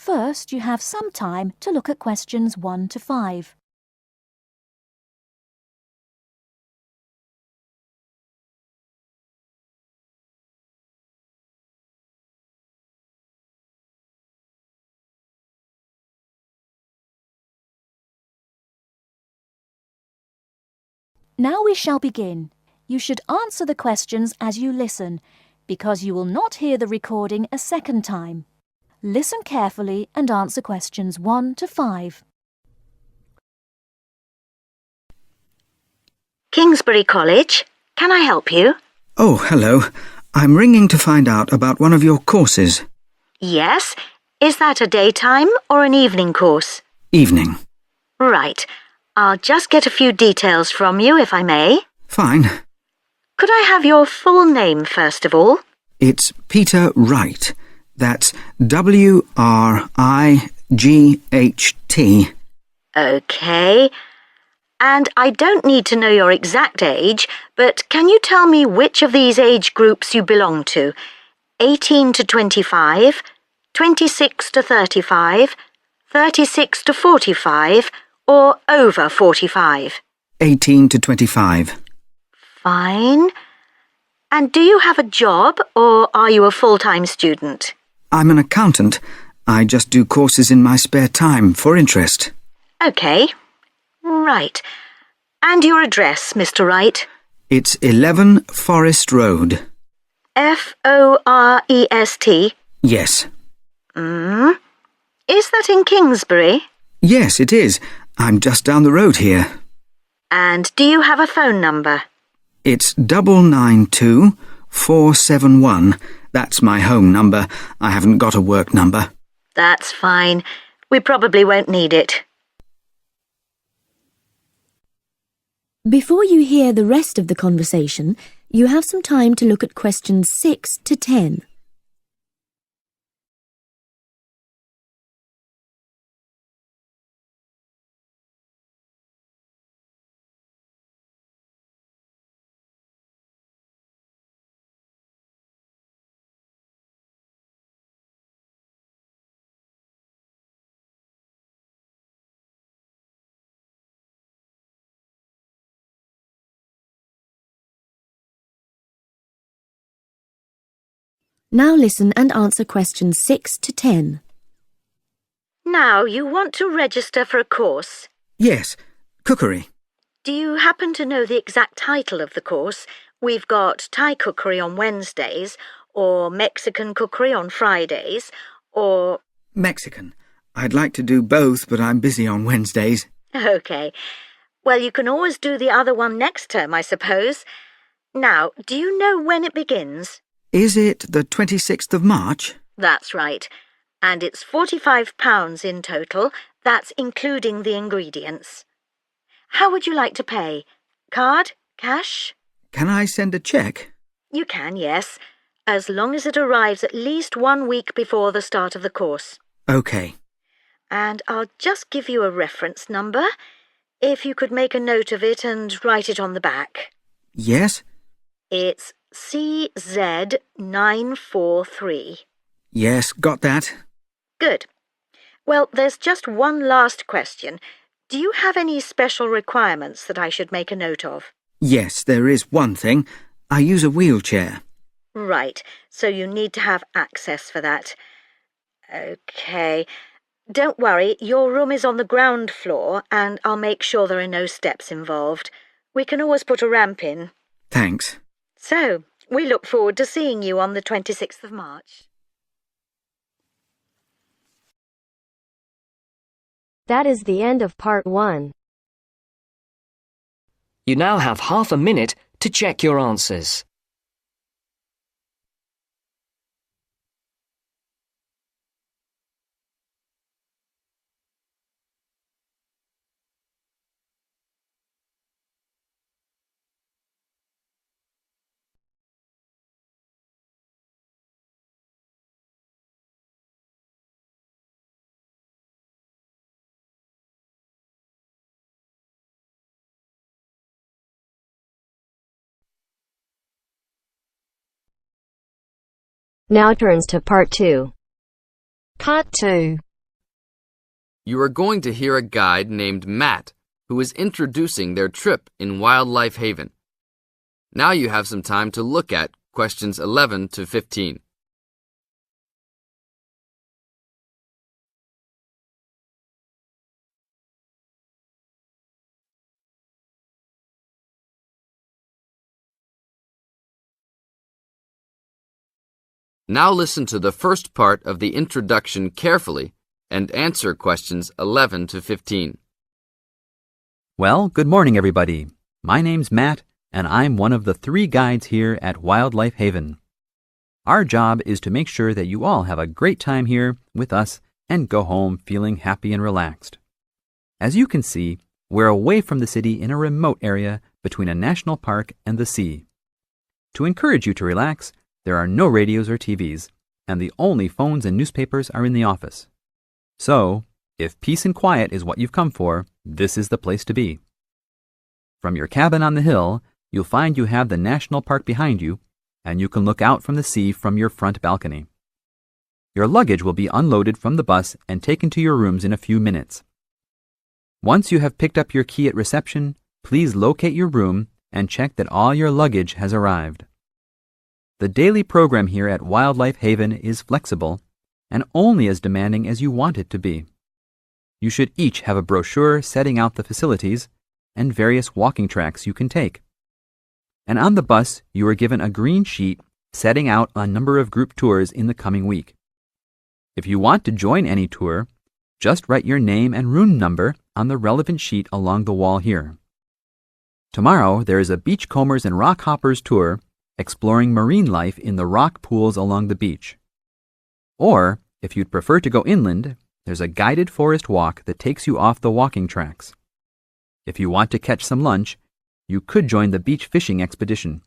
First, you have some time to look at questions 1 to 5. Now we shall begin. You should answer the questions as you listen, because you will not hear the recording a second time. Listen carefully and answer questions 1 to 5. Kingsbury College, can I help you? Oh, hello. I'm ringing to find out about one of your courses. Yes. Is that a daytime or an evening course? Evening. Right. I'll just get a few details from you, if I may. Fine. Could I have your full name, first of all? It's Peter Wright. That's W-R-I-G-H-T. OK. And I don't need to know your exact age, but can you tell me which of these age groups you belong to? 18 to 25, 26 to 35, 36 to 45, or over 45? 18 to 25. Fine. And do you have a job, or are you a full-time student? I'm an accountant. I just do courses in my spare time for interest. OK. Right. And your address, Mr. Wright? It's 11 Forest Road. Forest? Yes. Is that in Kingsbury? Yes, it is. I'm just down the road here. And do you have a phone number? It's 992471. That's my home number. I haven't got a work number. That's fine. We probably won't need it. Before you hear the rest of the conversation, you have some time to look at questions 6 to 10. Now listen and answer questions 6 to 10. Now, you want to register for a course. Yes, cookery. Do you happen to know the exact title of the course? We've got Thai cookery on Wednesdays, or Mexican cookery on Fridays, or... Mexican. I'd like to do both, but I'm busy on Wednesdays. OK. Well, you can always do the other one next term, I suppose. Now, do you know when it begins? Is it the 26th of March? That's right. And it's £45 in total. That's including the ingredients. How would you like to pay? Card? Cash? Can I send a cheque? You can, yes, as long as it arrives at least 1 week before the start of the course. OK. And I'll just give you a reference number, if you could make a note of it and write it on the back. Yes? It's CZ943. Yes, got that. Good. Well, there's just one last question. Do you have any special requirements that I should make a note of? Yes, there is one thing. I use a wheelchair. Right, so you need to have access for that. OK. Don't worry, your room is on the ground floor, and I'll make sure there are no steps involved. We can always put a ramp in. Thanks. So, we look forward to seeing you on the 26th of March. That is the end of part 1. You now have half a minute to check your answers. Now turns to part 2. Part 2. You are going to hear a guide named Matt who is introducing their trip in Wildlife Haven. Now you have some time to look at questions 11 to 15. Now listen to the first part of the introduction carefully and answer questions 11 to 15. Well, good morning, everybody. My name's Matt, and I'm one of the 3 guides here at Wildlife Haven. Our job is to make sure that you all have a great time here with us and go home feeling happy and relaxed. As you can see, we're away from the city in a remote area between a national park and the sea. To encourage you to relax, there are no radios or TVs, and the only phones and newspapers are in the office. So, if peace and quiet is what you've come for, this is the place to be. From your cabin on the hill, you'll find you have the national park behind you, and you can look out from the sea from your front balcony. Your luggage will be unloaded from the bus and taken to your rooms in a few minutes. Once you have picked up your key at reception, please locate your room and check that all your luggage has arrived. The daily program here at Wildlife Haven is flexible and only as demanding as you want it to be. You should each have a brochure setting out the facilities and various walking tracks you can take. And on the bus, you are given a green sheet setting out a number of group tours in the coming week. If you want to join any tour, just write your name and room number on the relevant sheet along the wall here. Tomorrow, there is a Beachcombers and Rock Hoppers tour exploring marine life in the rock pools along the beach. Or, if you'd prefer to go inland, there's a guided forest walk that takes you off the walking tracks. If you want to catch some lunch, you could join the beach fishing expedition.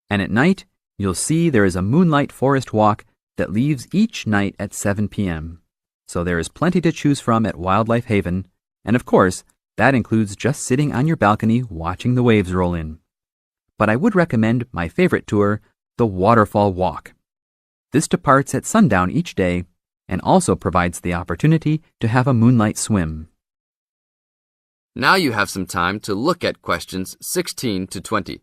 And at night, you'll see there is a moonlight forest walk that leaves each night at 7 p.m. So there is plenty to choose from at Wildlife Haven, and of course, that includes just sitting on your balcony watching the waves roll in. But I would recommend my favorite tour, the Waterfall Walk. This departs at sundown each day and also provides the opportunity to have a moonlight swim. Now you have some time to look at questions 16 to 20.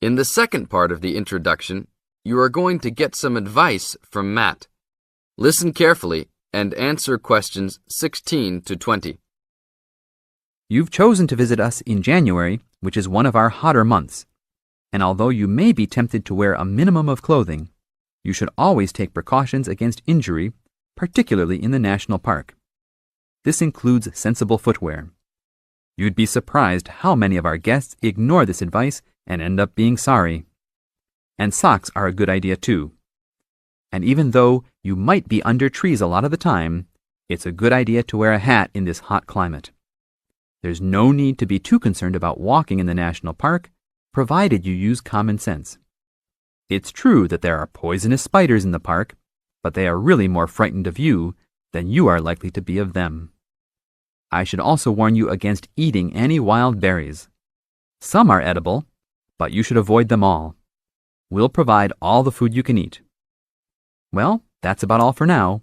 In the second part of the introduction, you are going to get some advice from Matt. Listen carefully and answer questions 16 to 20. You've chosen to visit us in January, which is one of our hotter months. And although you may be tempted to wear a minimum of clothing, you should always take precautions against injury, particularly in the national park. This includes sensible footwear. You'd be surprised how many of our guests ignore this advice and end up being sorry. And socks are a good idea too. And even though you might be under trees a lot of the time, it's a good idea to wear a hat in this hot climate. There's no need to be too concerned about walking in the national park, provided you use common sense. It's true that there are poisonous spiders in the park, but they are really more frightened of you than you are likely to be of them. I should also warn you against eating any wild berries. Some are edible, but you should avoid them all. We'll provide all the food you can eat. Well, that's about all for now.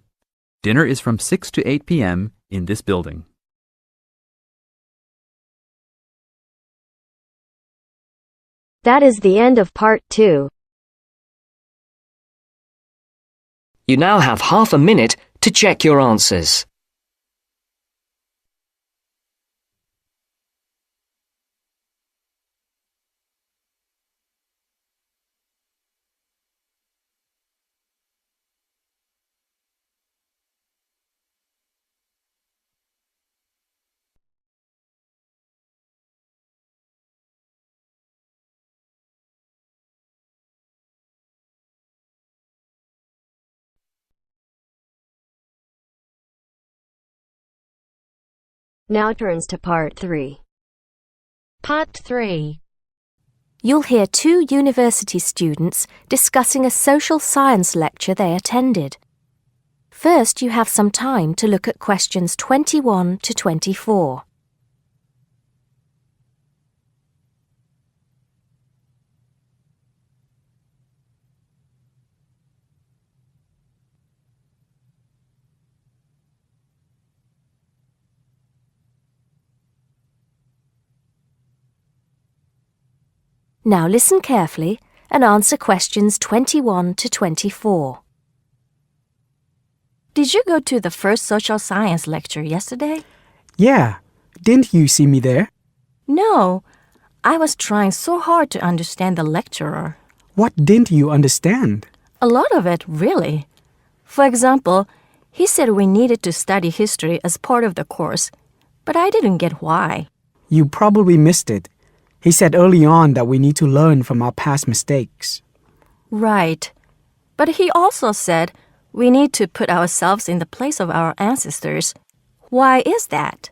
Dinner is from 6 to 8 p.m. in this building. That is the end of part 2. You now have half a minute to check your answers. Now turns to part 3. Part 3. You'll hear two university students discussing a social science lecture they attended. First, you have some time to look at questions 21 to 24. Now listen carefully and answer questions 21 to 24. Did you go to the first social science lecture yesterday? Yeah, didn't you see me there? No, I was trying so hard to understand the lecturer. What didn't you understand? A lot of it, really. For example, he said we needed to study history as part of the course, but I didn't get why. You probably missed it. He said early on that we need to learn from our past mistakes. Right. But he also said we need to put ourselves in the place of our ancestors. Why is that?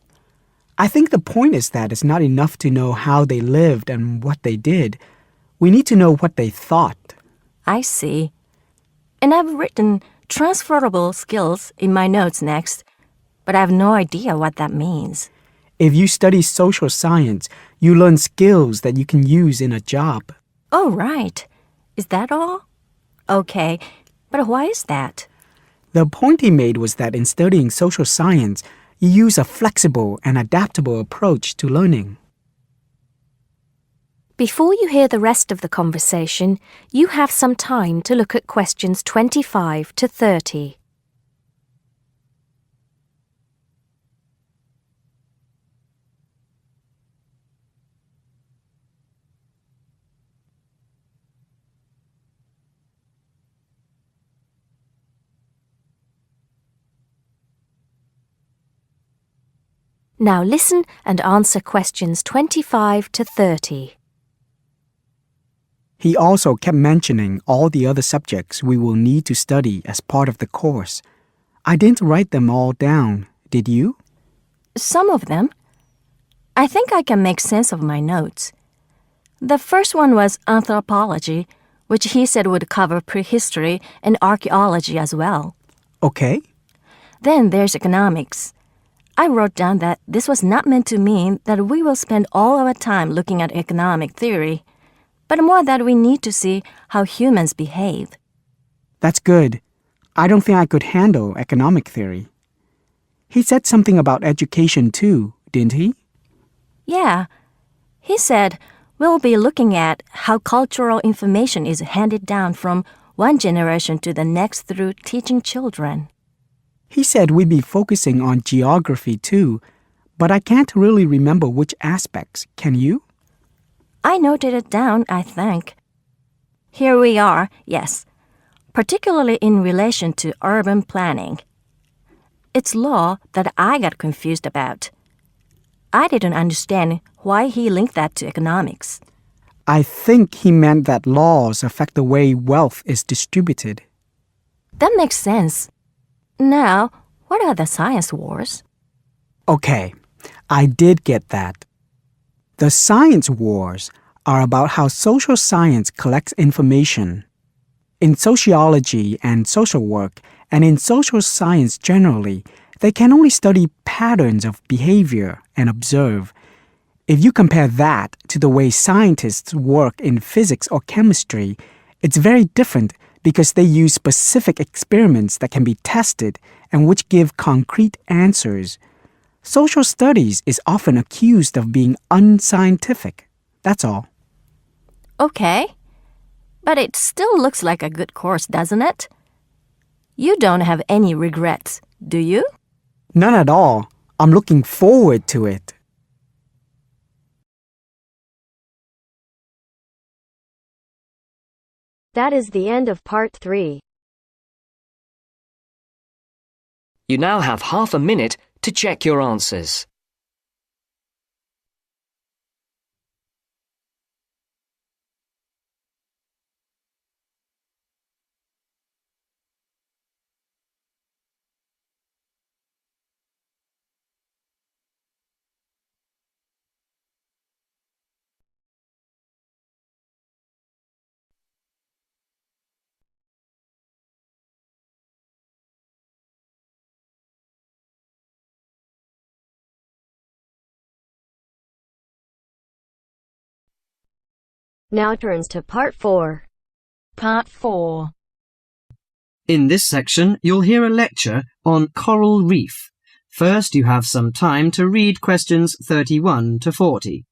I think the point is that it's not enough to know how they lived and what they did. We need to know what they thought. I see. And I've written transferable skills in my notes next, but I have no idea what that means. If you study social science, you learn skills that you can use in a job. Oh, right. Is that all? Okay, but why is that? The point he made was that in studying social science, you use a flexible and adaptable approach to learning. Before you hear the rest of the conversation, you have some time to look at questions 25 to 30. Now listen and answer questions 25 to 30. He also kept mentioning all the other subjects we will need to study as part of the course. I didn't write them all down, did you? Some of them. I think I can make sense of my notes. The first one was anthropology, which he said would cover prehistory and archaeology as well. Okay. Then there's economics. I wrote down that this was not meant to mean that we will spend all our time looking at economic theory, but more that we need to see how humans behave. That's good. I don't think I could handle economic theory. He said something about education too, didn't he? Yeah. He said we'll be looking at how cultural information is handed down from one generation to the next through teaching children. He said we'd be focusing on geography too, but I can't really remember which aspects. Can you? I noted it down, I think. Here we are, yes, particularly in relation to urban planning. It's law that I got confused about. I didn't understand why he linked that to economics. I think he meant that laws affect the way wealth is distributed. That makes sense. Now, what are the science wars? Okay, I did get that. The science wars are about how social science collects information. In sociology and social work, and in social science generally, they can only study patterns of behavior and observe. If you compare that to the way scientists work in physics or chemistry, it's very different because they use specific experiments that can be tested and which give concrete answers. Social studies is often accused of being unscientific. That's all. Okay, but it still looks like a good course, doesn't it? You don't have any regrets, do you? None at all. I'm looking forward to it. That is the end of part 3. You now have half a minute to check your answers. Now turns to Part 4. Part 4. In this section, you'll hear a lecture on coral reef. First, you have some time to read questions 31 to 40.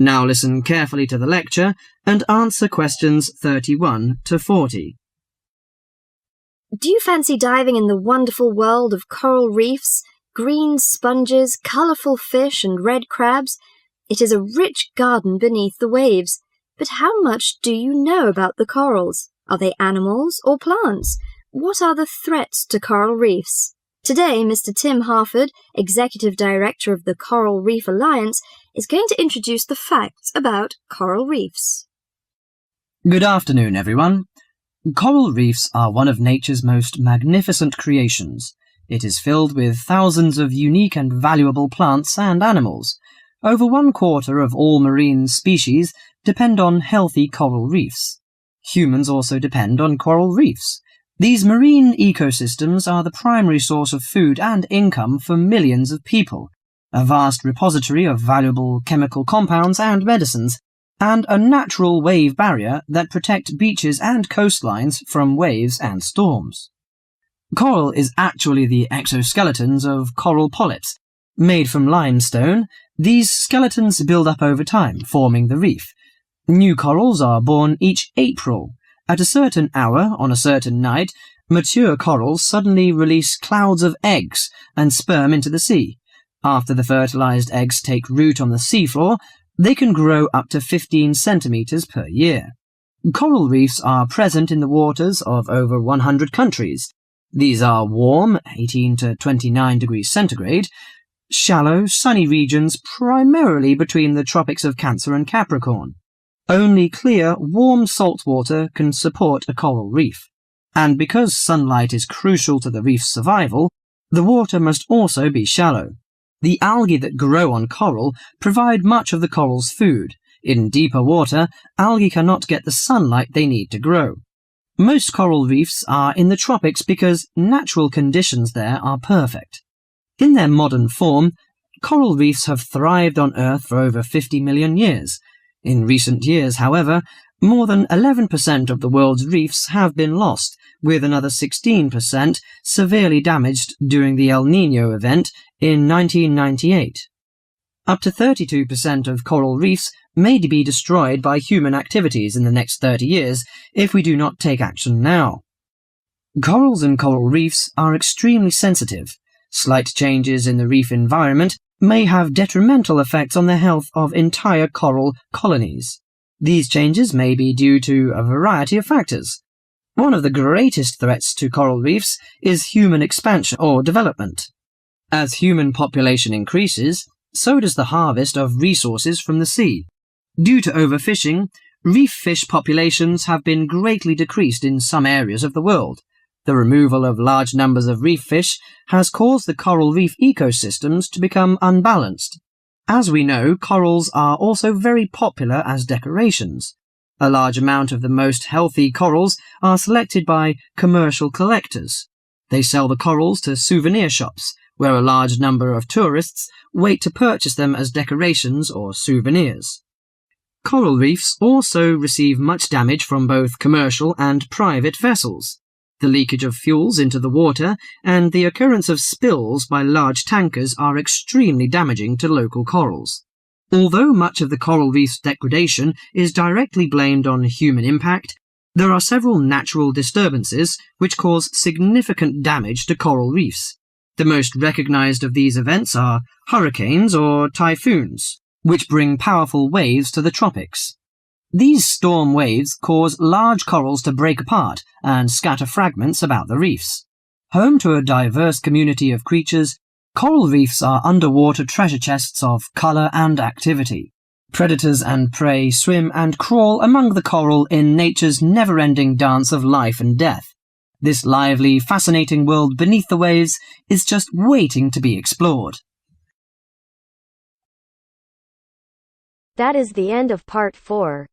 Now listen carefully to the lecture and answer questions 31 to 40. Do you fancy diving in the wonderful world of coral reefs, green sponges, colourful fish and red crabs? It is a rich garden beneath the waves. But how much do you know about the corals? Are they animals or plants? What are the threats to coral reefs? Today, Mr. Tim Harford, Executive Director of the Coral Reef Alliance, is going to introduce the facts about coral reefs. Good afternoon, everyone. Coral reefs are one of nature's most magnificent creations. It is filled with thousands of unique and valuable plants and animals. Over 1/4 of all marine species depend on healthy coral reefs. Humans also depend on coral reefs. These marine ecosystems are the primary source of food and income for millions of people, a vast repository of valuable chemical compounds and medicines, and a natural wave barrier that protect beaches and coastlines from waves and storms. Coral is actually the exoskeletons of coral polyps. Made from limestone, these skeletons build up over time, forming the reef. New corals are born each April. At a certain hour, on a certain night, mature corals suddenly release clouds of eggs and sperm into the sea. After the fertilized eggs take root on the seafloor, they can grow up to 15 centimeters per year. Coral reefs are present in the waters of over 100 countries. These are warm, 18 to 29 degrees centigrade, shallow, sunny regions primarily between the tropics of Cancer and Capricorn. Only clear, warm salt water can support a coral reef. And because sunlight is crucial to the reef's survival, the water must also be shallow. The algae that grow on coral provide much of the coral's food. In deeper water, algae cannot get the sunlight they need to grow. Most coral reefs are in the tropics because natural conditions there are perfect. In their modern form, coral reefs have thrived on Earth for over 50 million years. In recent years, however, more than 11% of the world's reefs have been lost, with another 16% severely damaged during the El Niño event in 1998. Up to 32% of coral reefs may be destroyed by human activities in the next 30 years if we do not take action now. Corals and coral reefs are extremely sensitive. Slight changes in the reef environment may have detrimental effects on the health of entire coral colonies. These changes may be due to a variety of factors. One of the greatest threats to coral reefs is human expansion or development. As human population increases, so does the harvest of resources from the sea. Due to overfishing, reef fish populations have been greatly decreased in some areas of the world. The removal of large numbers of reef fish has caused the coral reef ecosystems to become unbalanced. As we know, corals are also very popular as decorations. A large amount of the most healthy corals are selected by commercial collectors. They sell the corals to souvenir shops, where a large number of tourists wait to purchase them as decorations or souvenirs. Coral reefs also receive much damage from both commercial and private vessels. The leakage of fuels into the water and the occurrence of spills by large tankers are extremely damaging to local corals. Although much of the coral reef's degradation is directly blamed on human impact, there are several natural disturbances which cause significant damage to coral reefs. The most recognized of these events are hurricanes or typhoons, which bring powerful waves to the tropics. These storm waves cause large corals to break apart and scatter fragments about the reefs. Home to a diverse community of creatures, coral reefs are underwater treasure chests of color and activity. Predators and prey swim and crawl among the coral in nature's never-ending dance of life and death. This lively, fascinating world beneath the waves is just waiting to be explored. That is the end of part 4.